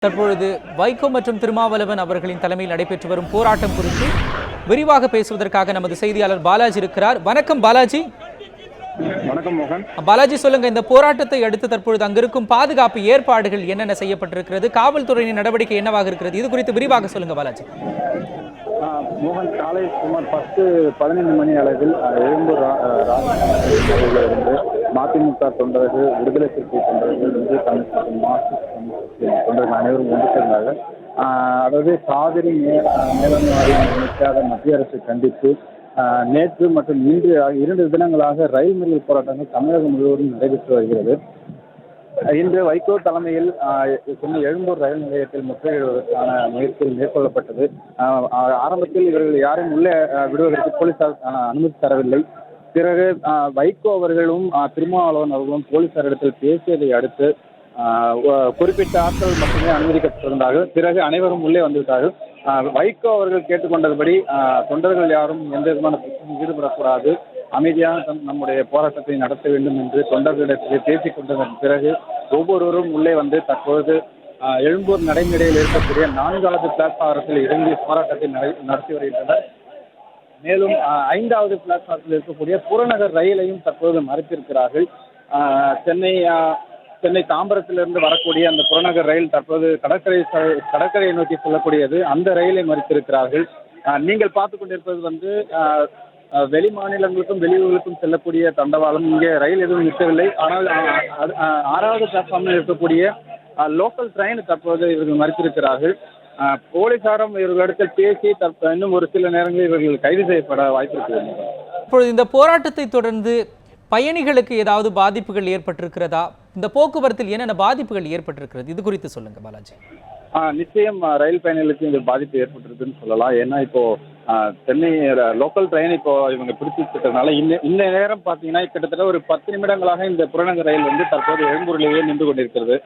தற்பொழுது வைகோ மற்றும் திருமாவளவன் அவர்களின் தலைமையில் நடைபெற்று வரும் போராட்டம் குறித்து விரிவாக பேசுவதற்காக நமது செய்தியாளர் பாலாஜி இருக்கிறார். வணக்கம் பாலாஜி. வணக்கம் மோகன். பாலாஜி, சொல்லுங்க, இந்த போராட்டத்தை அடுத்து தற்பொழுது அங்கிருக்கும் பாதுகாப்பு ஏற்பாடுகள் என்னென்ன செய்யப்பட்டிருக்கிறது, காவல்துறையின் நடவடிக்கை என்னவாக இருக்கிறது, இது குறித்து விரிவாக சொல்லுங்க பாலாஜி. மோகன், காலை சுமார் 10-15 மணி அளவில் எழும்பூர் இருந்து மதிமுக தொண்டர்கள், விடுதலை சிறுத்தை தொண்டர்கள், இந்திய கம்யூனிஸ்ட் மற்றும் மார்க்சிஸ்ட் தொண்டர்கள் அனைவரும் ஒன்று சேர்ந்தார்கள். அதாவது காவிரி மேலாண்மை வாரியம் அமைக்காத மத்திய அரசை கண்டித்து நேற்று மற்றும் இன்று 2 தினங்களாக ரயில் மறியல் போராட்டங்கள் தமிழகம் முழுவதும் நடைபெற்று வருகிறது. இன்று வைகோ தலைமையில் எழும்பூர் ரயில் நிலையத்தில் முற்றுகையிடுவதற்கான முயற்சிகள் மேற்கொள்ளப்பட்டது. ஆரம்பத்தில் இவர்கள் யாரையும் உள்ளே விடுவதற்கு போலீசார் அனுமதி தரவில்லை. பிறகு வைகோ அவர்களும் திருமாவளவன் அவர்களும் போலீசாரிடத்தில் பேசியதை அடுத்து குறிப்பிட்ட ஆட்கள் மட்டுமே அனுமதிக்கப்பட்டிருந்தார்கள். பிறகு அனைவரும் உள்ளே வந்துவிட்டார்கள். வைகோ அவர்கள் கேட்டுக்கொண்டபடி தொண்டர்கள் யாரும் எந்த விதமான பிரச்சனையும் ஈடுபடக்கூடாது, அமைதியாக நம்முடைய போராட்டத்தை நடத்த வேண்டும் என்று தொண்டர்களிடத்தில் பேசிக் கொண்டதன் பிறகு ஒவ்வொருவரும் உள்ளே வந்து தற்பொழுது எழும்பூர் நடைமேடையில் இருக்கக்கூடிய 4வது பிளாட்பாரத்தில் இறங்கி போராட்டத்தை நடத்தி வருகின்றனர். மேலும் 5வது பிளாட்பாரத்தில் இருக்கக்கூடிய புறநகர் ரயிலையும் தற்போது மறைத்திருக்கிறார்கள். சென்னை தாம்பரத்திலிருந்து வரக்கூடிய அந்த புறநகர் ரயில் தற்போது கடற்கரையை நோக்கி செல்லக்கூடியது. அந்த ரயிலை மறித்திருக்கிறார்கள். நீங்கள் பார்த்து கொண்டிருப்பது வந்து வெளி மாநிலங்களுக்கும் வெளியூர்களுக்கும் செல்லக்கூடிய தண்டவாளம். இங்கே ரயில் எதுவும் நிற்கவில்லை. ஆனால் 6வது பிளாட்ஃபார்மில் இருக்கக்கூடிய லோக்கல் ட்ரெயின் தற்போது இவர்கள் மறித்திருக்கிறார்கள். போலீசாரும் இவர்களிடத்தில் பேசி இன்னும் ஒரு சில நேரங்களில் இவர்கள் கைது செய்யப்பட வாய்ப்பு இருக்கிறது. இப்பொழுது இந்த போராட்டத்தை தொடர்ந்து பயணிகளுக்கு ஏதாவது பாதிப்புகள் ஏற்பட்டிருக்கிறதா? இந்த போக்குவரத்தில் என்னென்ன பாதிப்புகள் ஏற்பட்டிருக்கிறது, இது குறித்து சொல்லுங்க பாலாஜி. நிச்சயம் ரயில் பயணிகளுக்கு இந்த பாதிப்பு ஏற்பட்டிருக்குன்னு சொல்லலாம். ஏன்னா இப்போ சென்னை லோக்கல் ட்ரெயின் இப்போ இவங்க பிடிச்சிருக்கிறதுனால இந்த நேரம் பார்த்தீங்கன்னா கிட்டத்தட்ட ஒரு 10 நிமிடங்களாக இந்த புறநகர் ரயில் வந்து தற்போது எழும்பூரிலேயே நின்று கொண்டிருக்கிறது.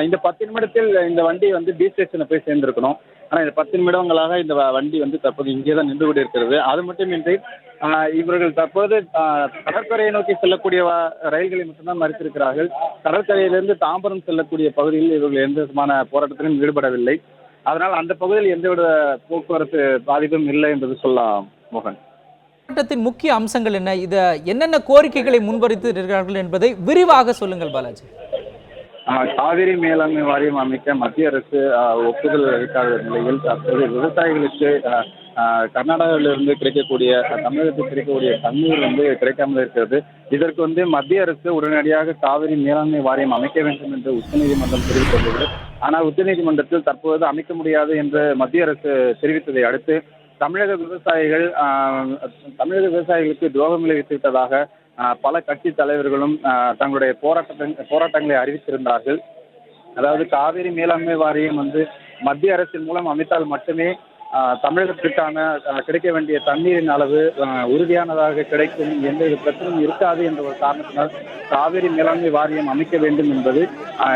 இந்த 10 நிமிடத்தில் இந்த வண்டி வந்து பி ஸ்டேஷனை போய் சேர்ந்திருக்கணும். ஆனால் இந்த 10 நிமிடங்களாக இந்த வண்டி வந்து தற்போது இங்கே தான் நின்று கொண்டிருக்கிறது. அது மட்டுமின்றி இவர்கள் தற்போது கடற்கரையை நோக்கி செல்லக்கூடிய ரயில்களை மட்டும்தான் மறித்திருக்கிறார்கள். கடற்கரையிலிருந்து தாம்பரம் செல்லக்கூடிய பகுதியில் இவர்கள் எந்த விதமான போராட்டத்திலும் ஈடுபடவில்லை. அதனால் அந்த பகுதியில் எந்தவித போக்குவரத்து பாதிப்பும் இல்லை என்று சொல்லலாம் மோகன். போராட்டத்தின் முக்கிய அம்சங்கள் என்ன, இதை என்னென்ன கோரிக்கைகளை முன்வைத்திருக்கிறார்கள் என்பதை விரிவாக சொல்லுங்கள் பாலாஜி. காவிரி மேலாண்மை வாரியம் அமைக்க மத்திய அரசு ஒப்புதல் அளிக்காத நிலையில் தற்போது விவசாயிகளுக்கு கர்நாடகாவிலிருந்து கிடைக்கக்கூடிய தமிழகத்தில் கிடைக்கக்கூடிய தண்ணீர் வந்து கிடைக்காமல் இருக்கிறது. இதற்கு வந்து மத்திய அரசு உடனடியாக காவிரி மேலாண்மை வாரியம் அமைக்க வேண்டும் என்று உச்சநீதிமன்றம் தெரிவித்துள்ளது. ஆனால் உச்சநீதிமன்றத்தில் தற்போது அமைக்க முடியாது என்று மத்திய அரசு தெரிவித்ததை அடுத்து தமிழக விவசாயிகளுக்கு துரோகம் விளைவித்துவிட்டதாக பல கட்சி தலைவர்களும் தங்களுடைய போராட்டங்களை அறிவித்திருந்தார்கள். அதாவது காவிரி மேலாண்மை வாரியம் வந்து மத்திய அரசின் மூலம் அமைத்தால் மட்டுமே தமிழகத்திற்கான கிடைக்க வேண்டிய தண்ணீரின் அளவு உறுதியானதாக கிடைக்கும், எந்தவித பிரச்சனையும் இருக்காது என்ற ஒரு காரணத்தினால் காவிரி மேலாண்மை வாரியம் அமைக்க வேண்டும் என்பது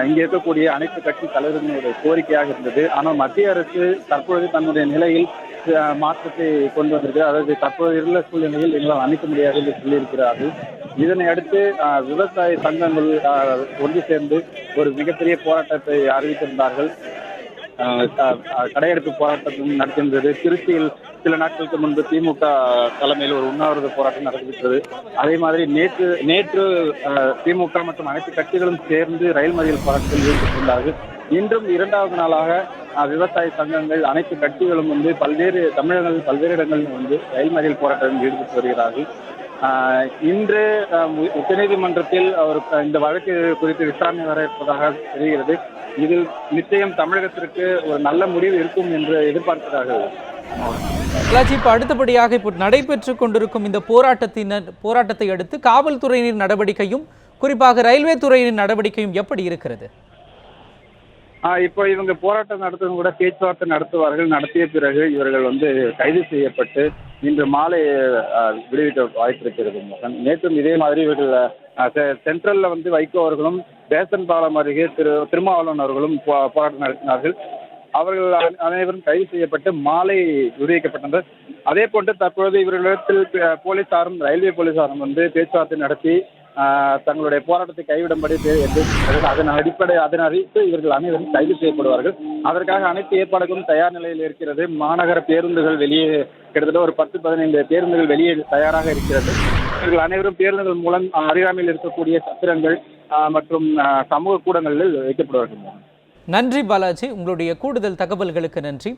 இங்கே இருக்கக்கூடிய அனைத்து கட்சி தலைவர்களுடைய கோரிக்கையாக இருந்தது. ஆனால் மத்திய அரசு தற்பொழுது தன்னுடைய நிலையில் மாற்றத்தை கொண்டு வந்திருக்கிறது. அதாவது தற்போது உள்ள சூழ்நிலையில் எங்களால் அமைக்க முடியாது என்று சொல்லியிருக்கிறார்கள். இதனை அடுத்து விவசாய சங்கங்கள் ஒன்று சேர்ந்து ஒரு மிகப்பெரிய போராட்டத்தை அறிவித்திருந்தார்கள். கடையெடுப்பு போராட்டம் நடத்தியிருந்தது. திருச்சியில் சில நாட்களுக்கு முன்பு திமுக தலைமையில் ஒரு உண்ணாவிரத போராட்டம் நடத்திவிட்டது. அதே மாதிரி நேற்று திமுக மற்றும் அனைத்து கட்சிகளும் சேர்ந்து ரயில் மறியல் போராட்டத்தில் ஈடுபட்டிருந்தார்கள். இன்றும் 2வது நாளாக விவசாய சங்கங்கள் அனைத்து கட்சிகளும் வந்து தமிழகத்தில் பல்வேறு இடங்களில் வந்து ரயில் மறியல் போராட்டத்தில் ஈடுபட்டு வருகிறார்கள். இன்று உச்சநீதிமன்றத்தில் இந்த வழக்கு குறித்து விசாரணை வர இருப்பதாக தெரிகிறது. இதில் நிச்சயம் தமிழகத்திற்கு ஒரு நல்ல முடிவு இருக்கும் என்று எதிர்பார்க்கிறார்கள். இப்போ அடுத்தபடியாக இப்போ நடைபெற்று கொண்டிருக்கும் இந்த போராட்டத்தை அடுத்து காவல்துறையினர் நடவடிக்கையும் குறிப்பாக ரயில்வே துறையினர் நடவடிக்கையும் எப்படி இருக்கிறது? இப்போ இவங்க போராட்டம் நடத்துவதும் கூட பேச்சுவார்த்தை நடத்துவார்கள். நடத்திய பிறகு இவர்கள் வந்து கைது செய்யப்பட்டு இன்று மாலை விடுவிக்க வாய்ப்பு இருக்கிறது மோகன். நேற்றும் இதே மாதிரி இவர்கள் சென்ட்ரலில் வந்து வைகோ அவர்களும் பேசன் பாலம் அருகே திருமாவளவன் அவர்களும் போராட்டம் நடத்தினார்கள். அவர்கள் அனைவரும் கைது செய்யப்பட்டு மாலை விடுவிக்கப்பட்டனர். அதே போன்று தற்பொழுது இவர்களிடத்தில் போலீசாரும் ரயில்வே போலீசாரும் வந்து பேச்சுவார்த்தை நடத்தி தங்களுடைய போராட்டத்தை கைவிடும்படி அதன் அறிவித்து இவர்கள் அனைவரும் கைது செய்யப்படுவார்கள். அதற்காக அனைத்து ஏற்பாடுகளும் தயார் நிலையில் இருக்கிறது. மாநகர பேருந்துகள் வெளியே கிட்டத்தட்ட ஒரு 10-15 பேருந்துகள் வெளியே தயாராக இருக்கிறது. இவர்கள் அனைவரும் பேருந்துகள் மூலம் அருகாமையில் இருக்கக்கூடிய சத்திரங்கள் மற்றும் சமூக கூடங்களில் வைக்கப்படுவார்கள். நன்றி பாலாஜி, உங்களுடைய கூடுதல் தகவல்களுக்கு நன்றி.